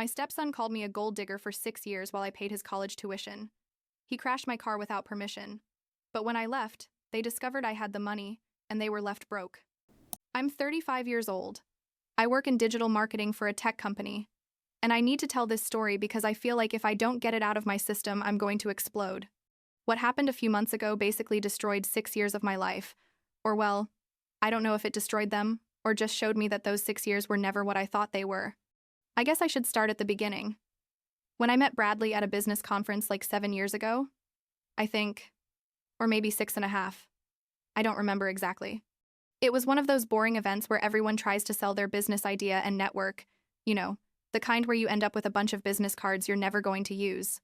My stepson called me a gold digger for 6 years while I paid his college tuition. He crashed my car without permission. But when I left, they discovered I had the money, and they were left broke. I'm 35 years old. I work in digital marketing for a tech company. And I need to tell this story because I feel like if I don't get it out of my system, I'm going to explode. What happened a few months ago basically destroyed 6 years of my life. Or well, I don't know if it destroyed them, or just showed me that those 6 years were never what I thought they were. I guess I should start at the beginning. When I met Bradley at a business conference like 7 years ago, I think, or maybe 6.5. I don't remember exactly. It was one of those boring events where everyone tries to sell their business idea and network, you know, the kind where you end up with a bunch of business cards you're never going to use.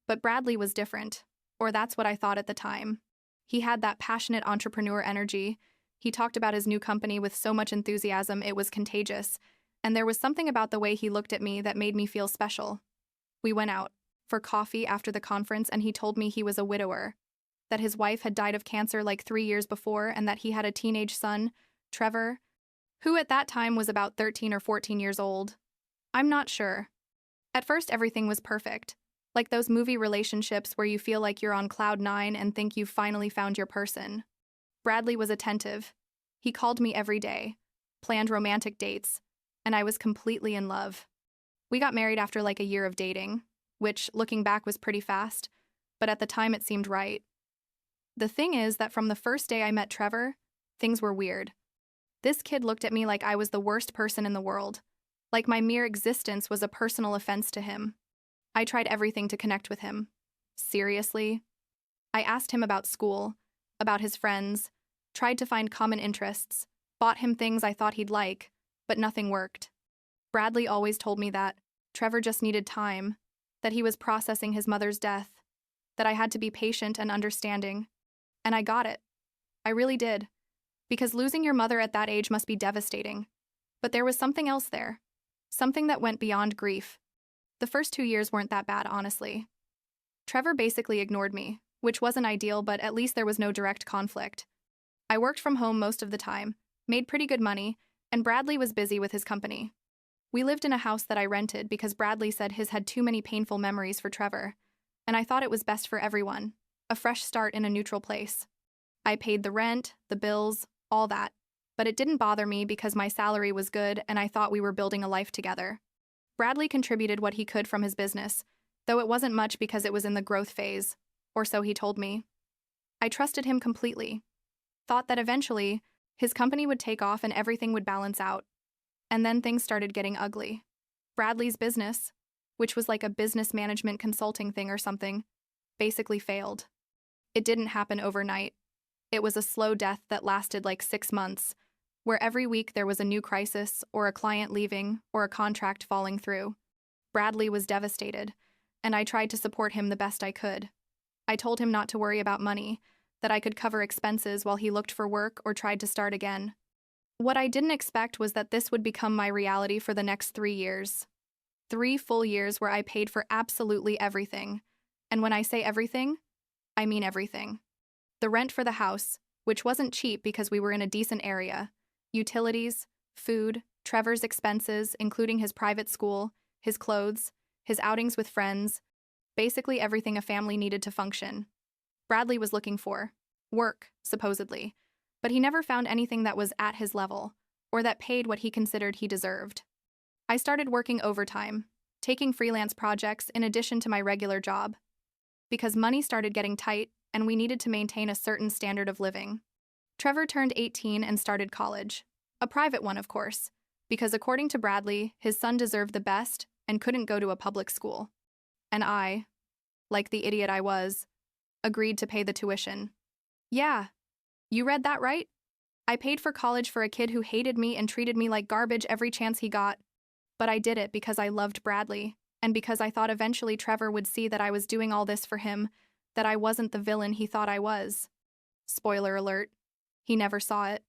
But Bradley was different, or that's what I thought at the time. He had that passionate entrepreneur energy. He talked about his new company with so much enthusiasm it was contagious, and there was something about the way he looked at me that made me feel special. We went out for coffee after the conference, and he told me he was a widower, that his wife had died of cancer like 3 years before, and that he had a teenage son, Trevor, who at that time was about 13 or 14 years old. I'm not sure. At first, everything was perfect, like those movie relationships where you feel like you're on cloud nine and think you've finally found your person. Bradley was attentive. He called me every day, planned romantic dates, and I was completely in love. We got married after like a year of dating, which, looking back, was pretty fast, but at the time it seemed right. The thing is that from the first day I met Trevor, things were weird. This kid looked at me like I was the worst person in the world, like my mere existence was a personal offense to him. I tried everything to connect with him. Seriously. I asked him about school, about his friends, tried to find common interests, bought him things I thought he'd like, but nothing worked. Bradley always told me that Trevor just needed time, that he was processing his mother's death, that I had to be patient and understanding. And I got it. I really did. Because losing your mother at that age must be devastating. But there was something else there. Something that went beyond grief. The first 2 years weren't that bad, honestly. Trevor basically ignored me, which wasn't ideal, but at least there was no direct conflict. I worked from home most of the time, made pretty good money, and Bradley was busy with his company. We lived in a house that I rented because Bradley said his had too many painful memories for Trevor, and I thought it was best for everyone, a fresh start in a neutral place. I paid the rent, the bills, all that, but it didn't bother me because my salary was good and I thought we were building a life together. Bradley contributed what he could from his business, though it wasn't much because it was in the growth phase, or so he told me. I trusted him completely, thought that eventually his company would take off and everything would balance out. And then things started getting ugly. Bradley's business, which was like a business management consulting thing or something, basically failed. It didn't happen overnight. It was a slow death that lasted like 6 months, where every week there was a new crisis, or a client leaving, or a contract falling through. Bradley was devastated, and I tried to support him the best I could. I told him not to worry about money, that I could cover expenses while he looked for work or tried to start again. What I didn't expect was that this would become my reality for the next 3 years. 3 full years where I paid for absolutely everything. And when I say everything, I mean everything. The rent for the house, which wasn't cheap because we were in a decent area, utilities, food, Trevor's expenses, including his private school, his clothes, his outings with friends, basically everything a family needed to function. Bradley was looking for work, supposedly, but he never found anything that was at his level, or that paid what he considered he deserved. I started working overtime, taking freelance projects in addition to my regular job, because money started getting tight and we needed to maintain a certain standard of living. Trevor turned 18 and started college, a private one, of course, because according to Bradley, his son deserved the best and couldn't go to a public school. And I, like the idiot I was, agreed to pay the tuition. Yeah, you read that right? I paid for college for a kid who hated me and treated me like garbage every chance he got. But I did it because I loved Bradley, and because I thought eventually Trevor would see that I was doing all this for him, that I wasn't the villain he thought I was. Spoiler alert, he never saw it,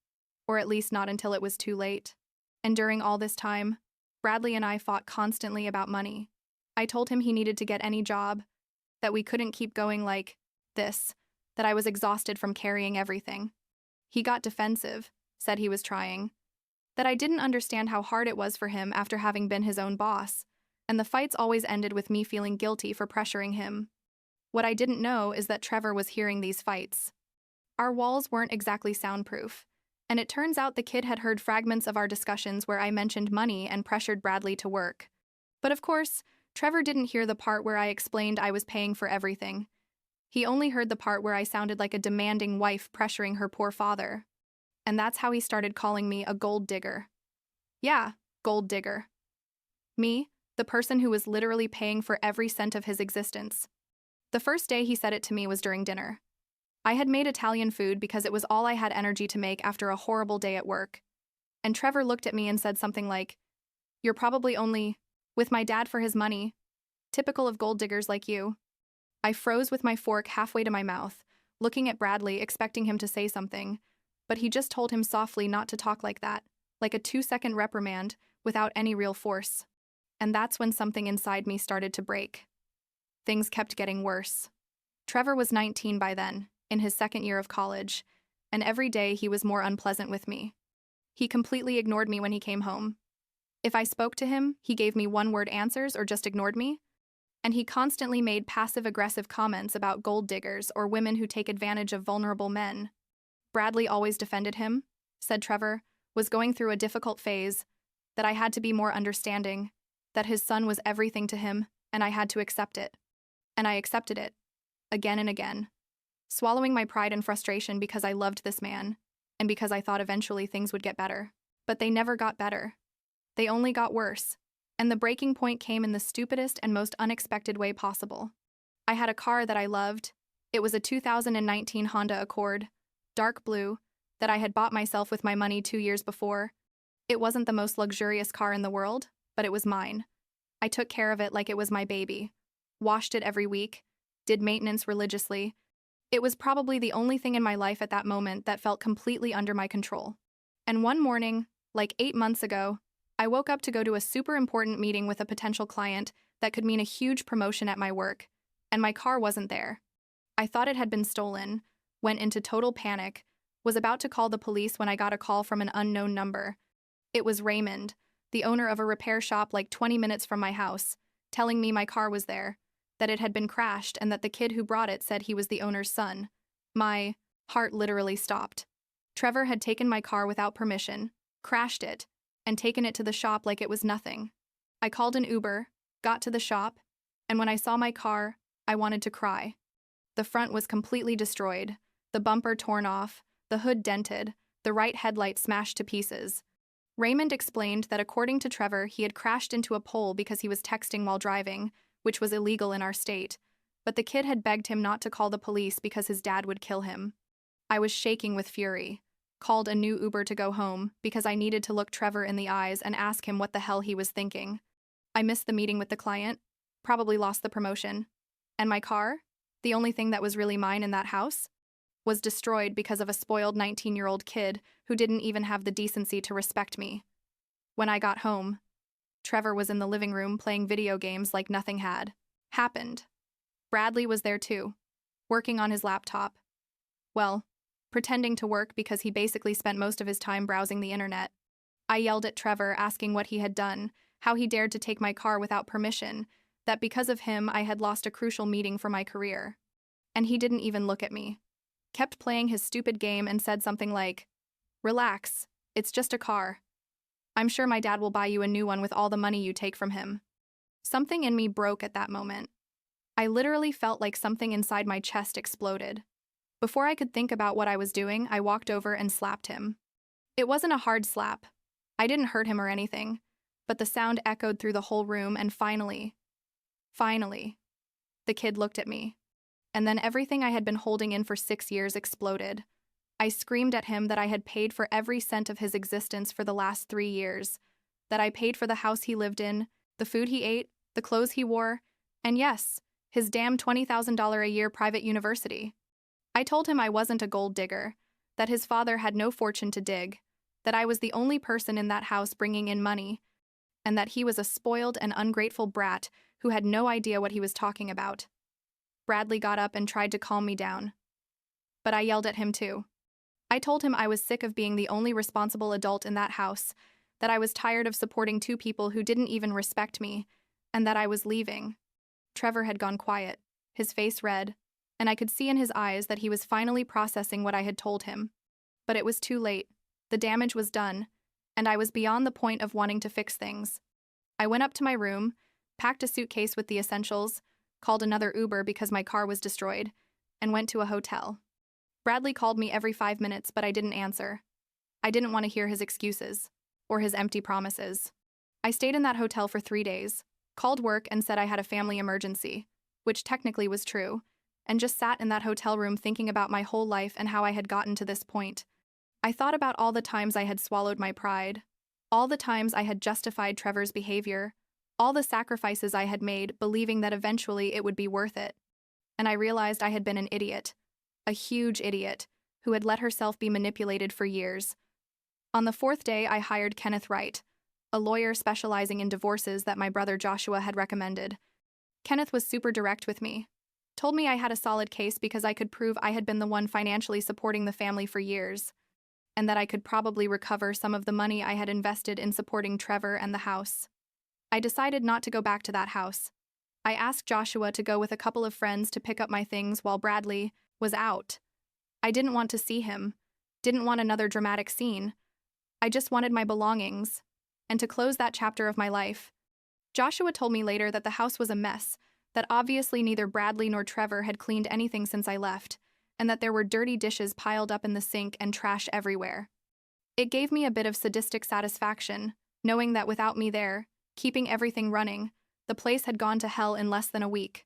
or at least not until it was too late. And during all this time, Bradley and I fought constantly about money. I told him he needed to get any job, that we couldn't keep going like this, that I was exhausted from carrying everything. He got defensive, said he was trying, that I didn't understand how hard it was for him after having been his own boss, and the fights always ended with me feeling guilty for pressuring him. What I didn't know is that Trevor was hearing these fights. Our walls weren't exactly soundproof, and it turns out the kid had heard fragments of our discussions where I mentioned money and pressured Bradley to work. But of course, Trevor didn't hear the part where I explained I was paying for everything. He only heard the part where I sounded like a demanding wife pressuring her poor father. And that's how he started calling me a gold digger. Yeah, gold digger. Me, the person who was literally paying for every cent of his existence. The first day he said it to me was during dinner. I had made Italian food because it was all I had energy to make after a horrible day at work. And Trevor looked at me and said something like, "You're probably only with my dad for his money. Typical of gold diggers like you." I froze with my fork halfway to my mouth, looking at Bradley, expecting him to say something, but he just told him softly not to talk like that, like a 2-second reprimand, without any real force. And that's when something inside me started to break. Things kept getting worse. Trevor was 19 by then, in his second year of college, and every day he was more unpleasant with me. He completely ignored me when he came home. If I spoke to him, he gave me one-word answers or just ignored me. And he constantly made passive-aggressive comments about gold diggers or women who take advantage of vulnerable men. Bradley always defended him, said Trevor, was going through a difficult phase, that I had to be more understanding, that his son was everything to him, and I had to accept it. And I accepted it, again and again, swallowing my pride and frustration because I loved this man, and because I thought eventually things would get better. But they never got better. They only got worse. And the breaking point came in the stupidest and most unexpected way possible. I had a car that I loved. It was a 2019 Honda Accord, dark blue, that I had bought myself with my money 2 years before. It wasn't the most luxurious car in the world, but it was mine. I took care of it like it was my baby, washed it every week, did maintenance religiously. It was probably the only thing in my life at that moment that felt completely under my control. And one morning, like 8 months ago, I woke up to go to a super important meeting with a potential client that could mean a huge promotion at my work, and my car wasn't there. I thought it had been stolen, went into total panic, was about to call the police when I got a call from an unknown number. It was Raymond, the owner of a repair shop like 20 minutes from my house, telling me my car was there, that it had been crashed and that the kid who brought it said he was the owner's son. My heart literally stopped. Trevor had taken my car without permission, crashed it, and taken it to the shop like it was nothing. I called an Uber, got to the shop, and when I saw my car, I wanted to cry. The front was completely destroyed, the bumper torn off, the hood dented, the right headlight smashed to pieces. Raymond explained that according to Trevor, he had crashed into a pole because he was texting while driving, which was illegal in our state, but the kid had begged him not to call the police because his dad would kill him. I was shaking with fury. Called a new Uber to go home because I needed to look Trevor in the eyes and ask him what the hell he was thinking. I missed the meeting with the client, probably lost the promotion. And my car, the only thing that was really mine in that house, was destroyed because of a spoiled 19-year-old kid who didn't even have the decency to respect me. When I got home, Trevor was in the living room playing video games like nothing had happened. Bradley was there too, working on his laptop. Well, pretending to work because he basically spent most of his time browsing the internet. I yelled at Trevor, asking what he had done, how he dared to take my car without permission, that because of him I had lost a crucial meeting for my career. And he didn't even look at me. Kept playing his stupid game and said something like, "Relax, it's just a car. I'm sure my dad will buy you a new one with all the money you take from him." Something in me broke at that moment. I literally felt like something inside my chest exploded. Before I could think about what I was doing, I walked over and slapped him. It wasn't a hard slap. I didn't hurt him or anything, but the sound echoed through the whole room and finally, the kid looked at me. And then everything I had been holding in for 6 years exploded. I screamed at him that I had paid for every cent of his existence for the last 3 years, that I paid for the house he lived in, the food he ate, the clothes he wore, and yes, his damn $20,000 a year private university. I told him I wasn't a gold digger, that his father had no fortune to dig, that I was the only person in that house bringing in money, and that he was a spoiled and ungrateful brat who had no idea what he was talking about. Bradley got up and tried to calm me down. But I yelled at him too. I told him I was sick of being the only responsible adult in that house, that I was tired of supporting 2 people who didn't even respect me, and that I was leaving. Trevor had gone quiet, his face red, and I could see in his eyes that he was finally processing what I had told him. But it was too late. The damage was done, and I was beyond the point of wanting to fix things. I went up to my room, packed a suitcase with the essentials, called another Uber because my car was destroyed, and went to a hotel. Bradley called me every 5 minutes, but I didn't answer. I didn't want to hear his excuses, or his empty promises. I stayed in that hotel for 3 days, called work and said I had a family emergency, which technically was true, and just sat in that hotel room thinking about my whole life and how I had gotten to this point. I thought about all the times I had swallowed my pride, all the times I had justified Trevor's behavior, all the sacrifices I had made believing that eventually it would be worth it. And I realized I had been an idiot, a huge idiot, who had let herself be manipulated for years. On the 4th day, I hired Kenneth Wright, a lawyer specializing in divorces that my brother Joshua had recommended. Kenneth was super direct with me, told me I had a solid case because I could prove I had been the one financially supporting the family for years, and that I could probably recover some of the money I had invested in supporting Trevor and the house. I decided not to go back to that house. I asked Joshua to go with a couple of friends to pick up my things while Bradley was out. I didn't want to see him, didn't want another dramatic scene. I just wanted my belongings, and to close that chapter of my life. Joshua told me later that the house was a mess, that obviously neither Bradley nor Trevor had cleaned anything since I left, and that there were dirty dishes piled up in the sink and trash everywhere. It gave me a bit of sadistic satisfaction, knowing that without me there, keeping everything running, the place had gone to hell in less than a week.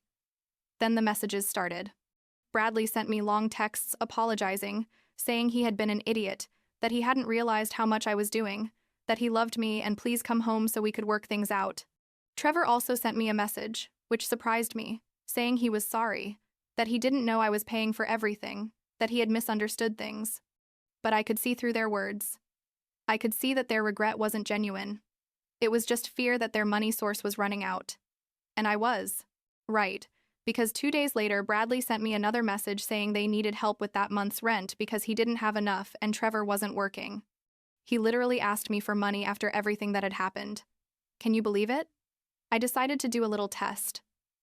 Then the messages started. Bradley sent me long texts apologizing, saying he had been an idiot, that he hadn't realized how much I was doing, that he loved me and please come home so we could work things out. Trevor also sent me a message, which surprised me, saying he was sorry, that he didn't know I was paying for everything, that he had misunderstood things. But I could see through their words. I could see that their regret wasn't genuine. It was just fear that their money source was running out. And I was right, because 2 days later, Bradley sent me another message saying they needed help with that month's rent because he didn't have enough and Trevor wasn't working. He literally asked me for money after everything that had happened. Can you believe it? I decided to do a little test,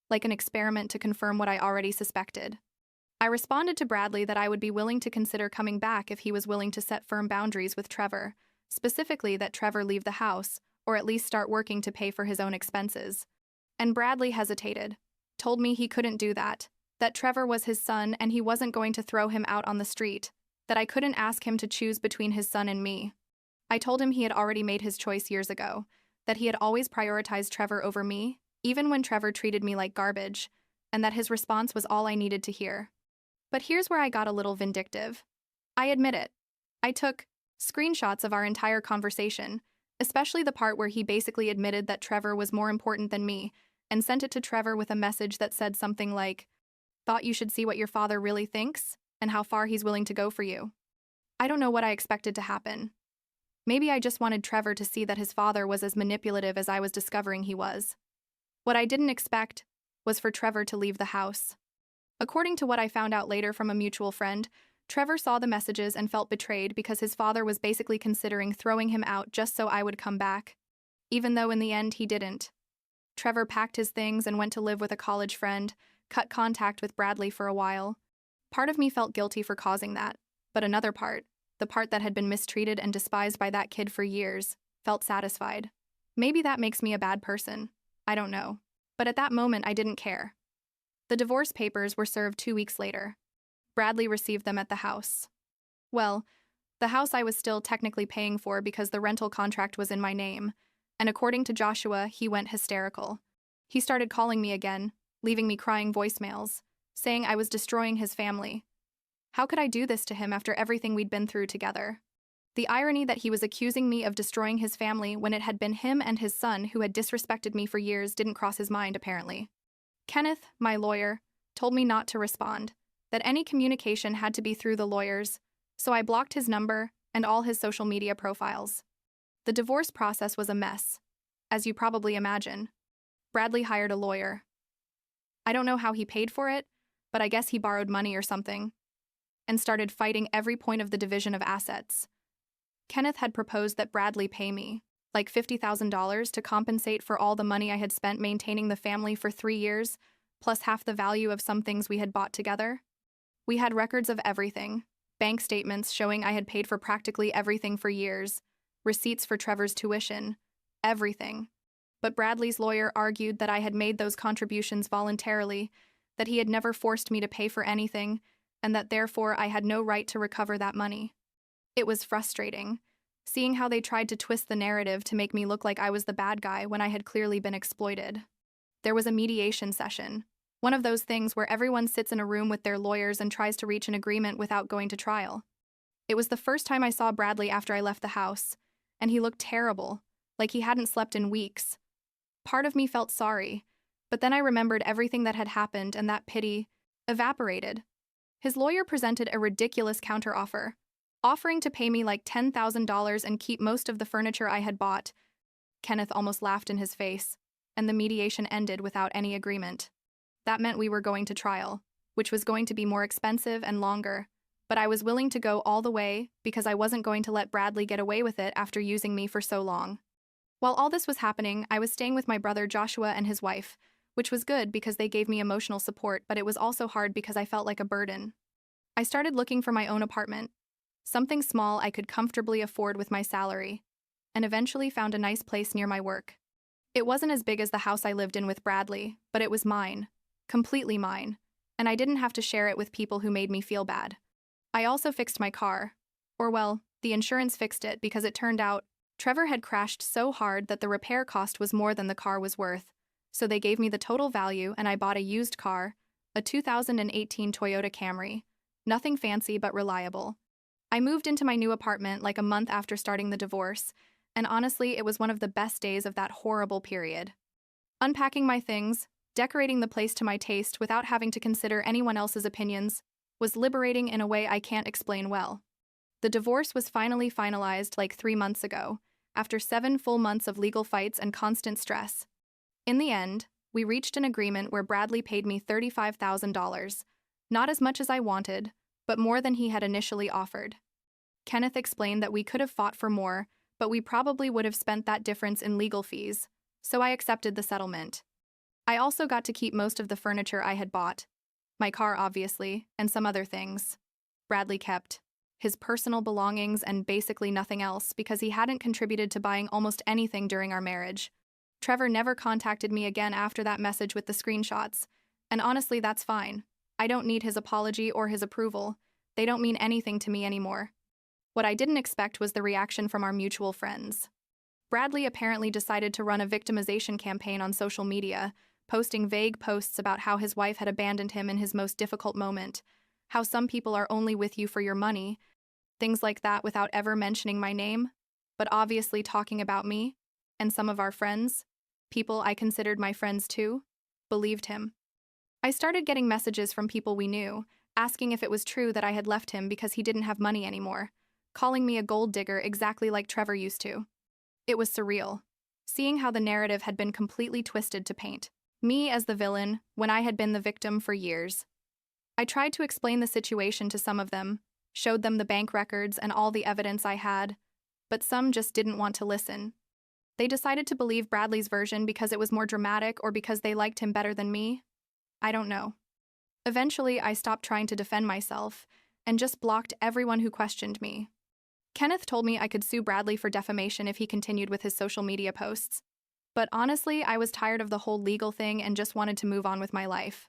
like an experiment to confirm what I already suspected. I responded to Bradley that I would be willing to consider coming back if he was willing to set firm boundaries with Trevor, specifically that Trevor leave the house, or at least start working to pay for his own expenses. And Bradley hesitated, told me he couldn't do that Trevor was his son and he wasn't going to throw him out on the street, that I couldn't ask him to choose between his son and me. I told him he had already made his choice years ago, that he had always prioritized Trevor over me, even when Trevor treated me like garbage, and that his response was all I needed to hear. But here's where I got a little vindictive. I admit it. I took screenshots of our entire conversation, especially the part where he basically admitted that Trevor was more important than me, and sent it to Trevor with a message that said something like, "Thought you should see what your father really thinks, and how far he's willing to go for you." I don't know what I expected to happen. Maybe I just wanted Trevor to see that his father was as manipulative as I was discovering he was. What I didn't expect was for Trevor to leave the house. According to what I found out later from a mutual friend, Trevor saw the messages and felt betrayed because his father was basically considering throwing him out just so I would come back, even though in the end he didn't. Trevor packed his things and went to live with a college friend, cut contact with Bradley for a while. Part of me felt guilty for causing that, but another part, the part that had been mistreated and despised by that kid for years, felt satisfied. Maybe that makes me a bad person. I don't know. But at that moment, I didn't care. The divorce papers were served 2 weeks later. Bradley received them at the house. Well, the house I was still technically paying for because the rental contract was in my name, and according to Joshua, he went hysterical. He started calling me again, leaving me crying voicemails, saying I was destroying his family. How could I do this to him after everything we'd been through together? The irony that he was accusing me of destroying his family when it had been him and his son who had disrespected me for years didn't cross his mind, apparently. Kenneth, my lawyer, told me not to respond, that any communication had to be through the lawyers, so I blocked his number and all his social media profiles. The divorce process was a mess, as you probably imagine. Bradley hired a lawyer. I don't know how he paid for it, but I guess he borrowed money or something, and started fighting every point of the division of assets. Kenneth had proposed that Bradley pay me, like $50,000 to compensate for all the money I had spent maintaining the family for 3 years, plus half the value of some things we had bought together. We had records of everything, bank statements showing I had paid for practically everything for years, receipts for Trevor's tuition, everything. But Bradley's lawyer argued that I had made those contributions voluntarily, that he had never forced me to pay for anything, and that therefore I had no right to recover that money. It was frustrating, seeing how they tried to twist the narrative to make me look like I was the bad guy when I had clearly been exploited. There was a mediation session, one of those things where everyone sits in a room with their lawyers and tries to reach an agreement without going to trial. It was the first time I saw Bradley after I left the house, and he looked terrible, like he hadn't slept in weeks. Part of me felt sorry, but then I remembered everything that had happened and that pity evaporated. His lawyer presented a ridiculous counteroffer, offering to pay me like $10,000 and keep most of the furniture I had bought. Kenneth almost laughed in his face, and the mediation ended without any agreement. That meant we were going to trial, which was going to be more expensive and longer, but I was willing to go all the way because I wasn't going to let Bradley get away with it after using me for so long. While all this was happening, I was staying with my brother Joshua and his wife, which was good because they gave me emotional support, but it was also hard because I felt like a burden. I started looking for my own apartment, something small I could comfortably afford with my salary, and eventually found a nice place near my work. It wasn't as big as the house I lived in with Bradley, but it was mine, completely mine, and I didn't have to share it with people who made me feel bad. I also fixed my car. Or well, the insurance fixed it because it turned out Trevor had crashed so hard that the repair cost was more than the car was worth, so they gave me the total value and I bought a used car, a 2018 Toyota Camry. Nothing fancy but reliable. I moved into my new apartment like a month after starting the divorce, and honestly, it was one of the best days of that horrible period. Unpacking my things, decorating the place to my taste without having to consider anyone else's opinions, was liberating in a way I can't explain well. The divorce was finally finalized like 3 months ago, after 7 full months of legal fights and constant stress. In the end, we reached an agreement where Bradley paid me $35,000, not as much as I wanted, but more than he had initially offered. Kenneth explained that we could have fought for more, but we probably would have spent that difference in legal fees, so I accepted the settlement. I also got to keep most of the furniture I had bought. My car, obviously, and some other things. Bradley kept his personal belongings and basically nothing else because he hadn't contributed to buying almost anything during our marriage. Trevor never contacted me again after that message with the screenshots, and honestly, that's fine. I don't need his apology or his approval. They don't mean anything to me anymore. What I didn't expect was the reaction from our mutual friends. Bradley apparently decided to run a victimization campaign on social media, posting vague posts about how his wife had abandoned him in his most difficult moment, how some people are only with you for your money, things like that without ever mentioning my name, but obviously talking about me, and some of our friends, people I considered my friends too, believed him. I started getting messages from people we knew, asking if it was true that I had left him because he didn't have money anymore, calling me a gold digger exactly like Trevor used to. It was surreal, seeing how the narrative had been completely twisted to paint me as the villain when I had been the victim for years. I tried to explain the situation to some of them, showed them the bank records and all the evidence I had, but some just didn't want to listen. They decided to believe Bradley's version because it was more dramatic or because they liked him better than me. I don't know. Eventually, I stopped trying to defend myself and just blocked everyone who questioned me. Kenneth told me I could sue Bradley for defamation if he continued with his social media posts. But honestly, I was tired of the whole legal thing and just wanted to move on with my life.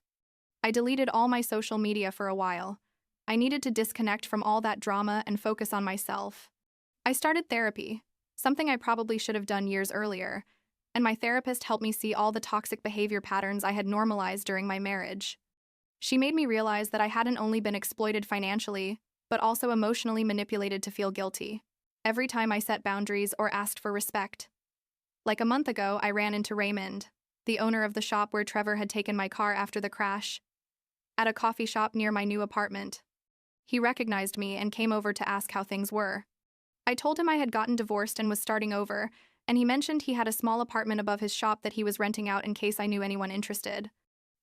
I deleted all my social media for a while. I needed to disconnect from all that drama and focus on myself. I started therapy, something I probably should have done years earlier, and my therapist helped me see all the toxic behavior patterns I had normalized during my marriage. She made me realize that I hadn't only been exploited financially, but also emotionally manipulated to feel guilty, every time I set boundaries or asked for respect. Like a month ago, I ran into Raymond, the owner of the shop where Trevor had taken my car after the crash, at a coffee shop near my new apartment. He recognized me and came over to ask how things were. I told him I had gotten divorced and was starting over, and he mentioned he had a small apartment above his shop that he was renting out in case I knew anyone interested.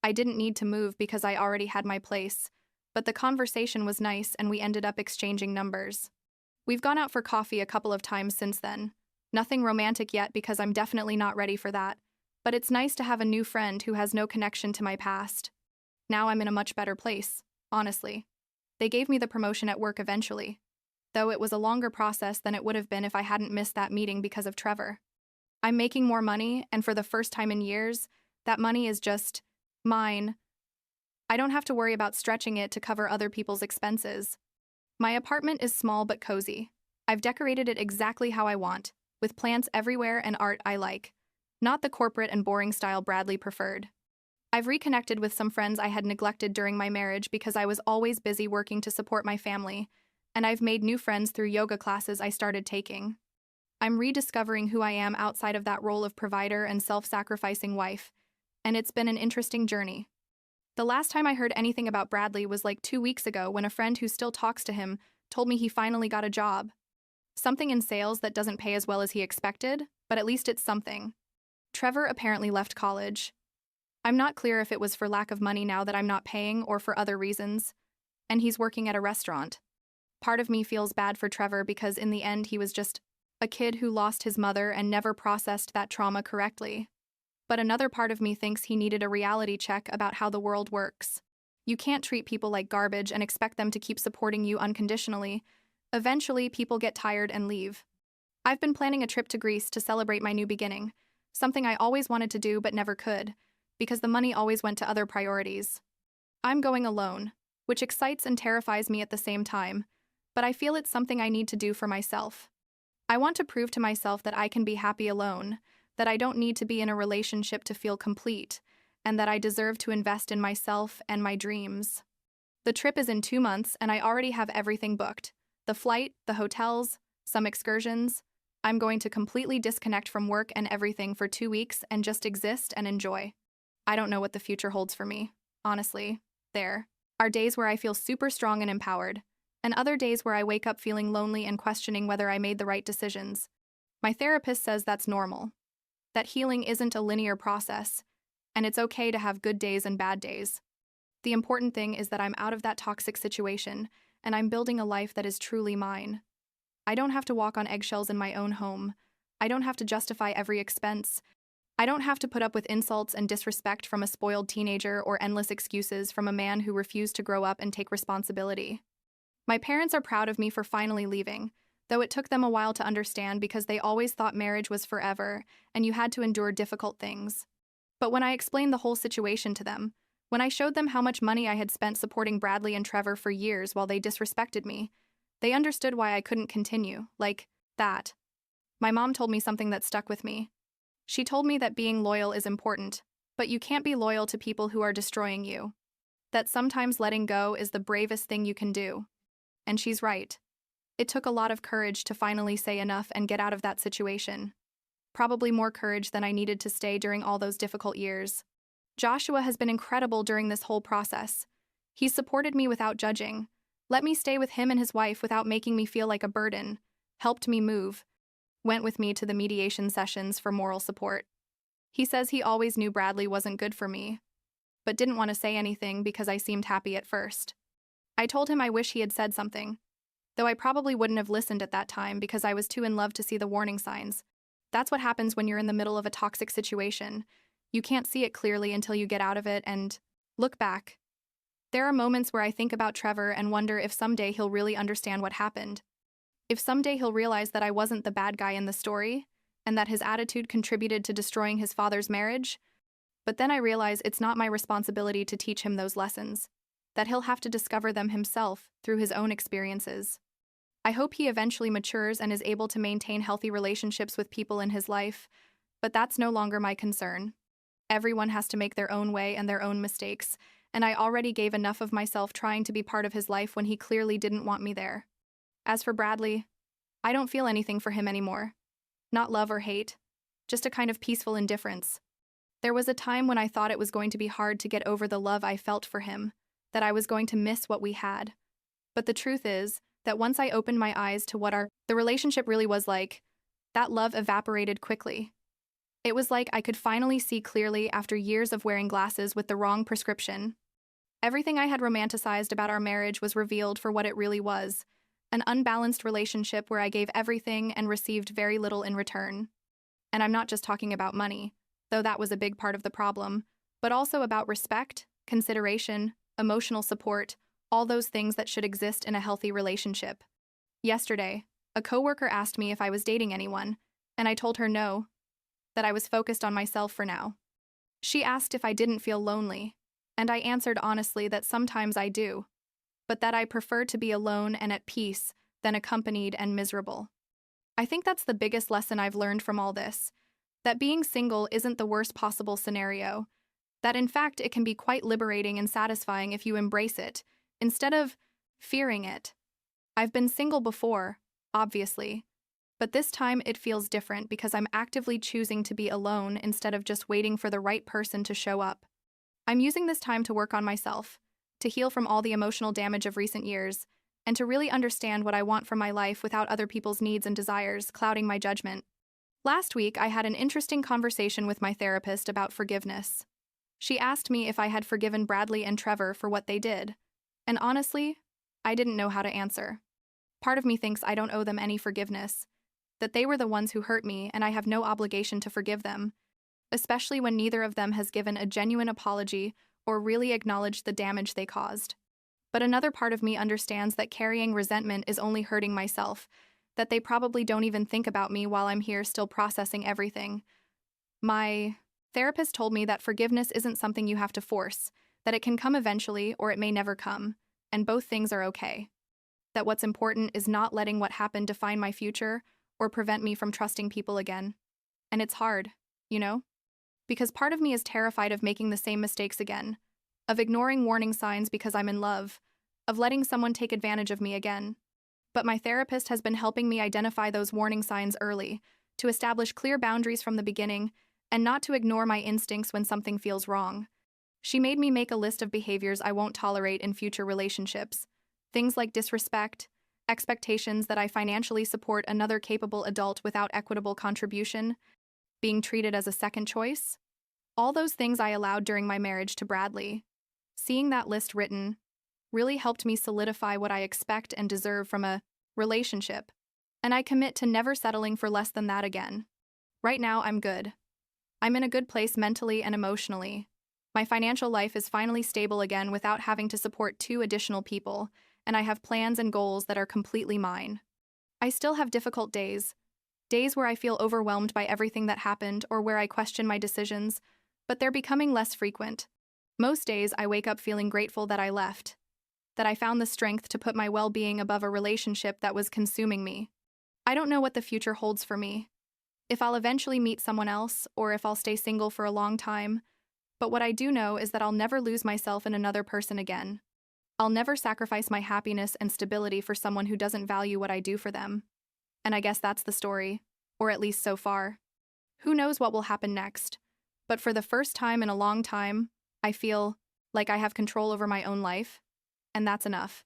I didn't need to move because I already had my place, but the conversation was nice and we ended up exchanging numbers. We've gone out for coffee a couple of times since then. Nothing romantic yet because I'm definitely not ready for that, but it's nice to have a new friend who has no connection to my past. Now I'm in a much better place, honestly. They gave me the promotion at work eventually, though it was a longer process than it would have been if I hadn't missed that meeting because of Trevor. I'm making more money, and for the first time in years, that money is just mine. I don't have to worry about stretching it to cover other people's expenses. My apartment is small but cozy. I've decorated it exactly how I want, with plants everywhere and art I like, not the corporate and boring style Bradley preferred. I've reconnected with some friends I had neglected during my marriage because I was always busy working to support my family, and I've made new friends through yoga classes I started taking. I'm rediscovering who I am outside of that role of provider and self-sacrificing wife, and it's been an interesting journey. The last time I heard anything about Bradley was like 2 weeks ago when a friend who still talks to him told me he finally got a job. Something in sales that doesn't pay as well as he expected, but at least it's something. Trevor apparently left college. I'm not clear if it was for lack of money now that I'm not paying or for other reasons, and he's working at a restaurant. Part of me feels bad for Trevor because in the end he was just a kid who lost his mother and never processed that trauma correctly. But another part of me thinks he needed a reality check about how the world works. You can't treat people like garbage and expect them to keep supporting you unconditionally. Eventually, people get tired and leave. I've been planning a trip to Greece to celebrate my new beginning, something I always wanted to do but never could, because the money always went to other priorities. I'm going alone, which excites and terrifies me at the same time, but I feel it's something I need to do for myself. I want to prove to myself that I can be happy alone, that I don't need to be in a relationship to feel complete, and that I deserve to invest in myself and my dreams. The trip is in 2 months, and I already have everything booked. The flight, the hotels, some excursions. I'm going to completely disconnect from work and everything for 2 weeks and just exist and enjoy. I don't know what the future holds for me, honestly. There are days where I feel super strong and empowered, and other days where I wake up feeling lonely and questioning whether I made the right decisions. My therapist says that's normal, that healing isn't a linear process, and it's okay to have good days and bad days. The important thing is that I'm out of that toxic situation, and I'm building a life that is truly mine. I don't have to walk on eggshells in my own home. I don't have to justify every expense. I don't have to put up with insults and disrespect from a spoiled teenager or endless excuses from a man who refused to grow up and take responsibility. My parents are proud of me for finally leaving, though it took them a while to understand because they always thought marriage was forever and you had to endure difficult things. But when I explained the whole situation to them, when I showed them how much money I had spent supporting Bradley and Trevor for years while they disrespected me, they understood why I couldn't continue, like that. My mom told me something that stuck with me. She told me that being loyal is important, but you can't be loyal to people who are destroying you. That sometimes letting go is the bravest thing you can do. And she's right. It took a lot of courage to finally say enough and get out of that situation. Probably more courage than I needed to stay during all those difficult years. Joshua has been incredible during this whole process. He's supported me without judging, let me stay with him and his wife without making me feel like a burden, helped me move, went with me to the mediation sessions for moral support. He says he always knew Bradley wasn't good for me, but didn't want to say anything because I seemed happy at first. I told him I wish he had said something, though I probably wouldn't have listened at that time because I was too in love to see the warning signs. That's what happens when you're in the middle of a toxic situation. You can't see it clearly until you get out of it and look back. There are moments where I think about Trevor and wonder if someday he'll really understand what happened. If someday he'll realize that I wasn't the bad guy in the story, and that his attitude contributed to destroying his father's marriage. But then I realize it's not my responsibility to teach him those lessons, that he'll have to discover them himself through his own experiences. I hope he eventually matures and is able to maintain healthy relationships with people in his life, but that's no longer my concern. Everyone has to make their own way and their own mistakes, and I already gave enough of myself trying to be part of his life when he clearly didn't want me there. As for Bradley, I don't feel anything for him anymore. Not love or hate, just a kind of peaceful indifference. There was a time when I thought it was going to be hard to get over the love I felt for him, that I was going to miss what we had. But the truth is that once I opened my eyes to what the relationship really was like, that love evaporated quickly. It was like I could finally see clearly after years of wearing glasses with the wrong prescription. Everything I had romanticized about our marriage was revealed for what it really was, An unbalanced relationship where I gave everything and received very little in return. And I'm not just talking about money, though that was a big part of the problem, but also about respect, consideration, emotional support, all those things that should exist in a healthy relationship. Yesterday, a coworker asked me if I was dating anyone, and I told her no, that I was focused on myself for now. She asked if I didn't feel lonely, and I answered honestly that sometimes I do, but that I prefer to be alone and at peace than accompanied and miserable. I think that's the biggest lesson I've learned from all this, that being single isn't the worst possible scenario, that in fact it can be quite liberating and satisfying if you embrace it, instead of fearing it. I've been single before, obviously, but this time it feels different because I'm actively choosing to be alone instead of just waiting for the right person to show up. I'm using this time to work on myself, to heal from all the emotional damage of recent years, and to really understand what I want from my life without other people's needs and desires clouding my judgment. Last week, I had an interesting conversation with my therapist about forgiveness. She asked me if I had forgiven Bradley and Trevor for what they did, and honestly, I didn't know how to answer. Part of me thinks I don't owe them any forgiveness, that they were the ones who hurt me and I have no obligation to forgive them, especially when neither of them has given a genuine apology or really acknowledged the damage they caused. But another part of me understands that carrying resentment is only hurting myself, that they probably don't even think about me while I'm here still processing everything. My therapist told me that forgiveness isn't something you have to force, that it can come eventually or it may never come, and both things are okay. That what's important is not letting what happened define my future or prevent me from trusting people again. And it's hard, you know? Because part of me is terrified of making the same mistakes again, of ignoring warning signs because I'm in love, of letting someone take advantage of me again. But my therapist has been helping me identify those warning signs early, to establish clear boundaries from the beginning, and not to ignore my instincts when something feels wrong. She made me make a list of behaviors I won't tolerate in future relationships. Things like disrespect, expectations that I financially support another capable adult without equitable contribution, being treated as a second choice. All those things I allowed during my marriage to Bradley. Seeing that list written really helped me solidify what I expect and deserve from a relationship, and I commit to never settling for less than that again. Right now, I'm good. I'm in a good place mentally and emotionally. My financial life is finally stable again without having to support 2 additional people, and I have plans and goals that are completely mine. I still have difficult days where I feel overwhelmed by everything that happened or where I question my decisions, but they're becoming less frequent. Most days, I wake up feeling grateful that I left, that I found the strength to put my well-being above a relationship that was consuming me. I don't know what the future holds for me, if I'll eventually meet someone else or if I'll stay single for a long time, but what I do know is that I'll never lose myself in another person again. I'll never sacrifice my happiness and stability for someone who doesn't value what I do for them. And I guess that's the story, or at least so far. Who knows what will happen next? But for the first time in a long time, I feel like I have control over my own life, and that's enough.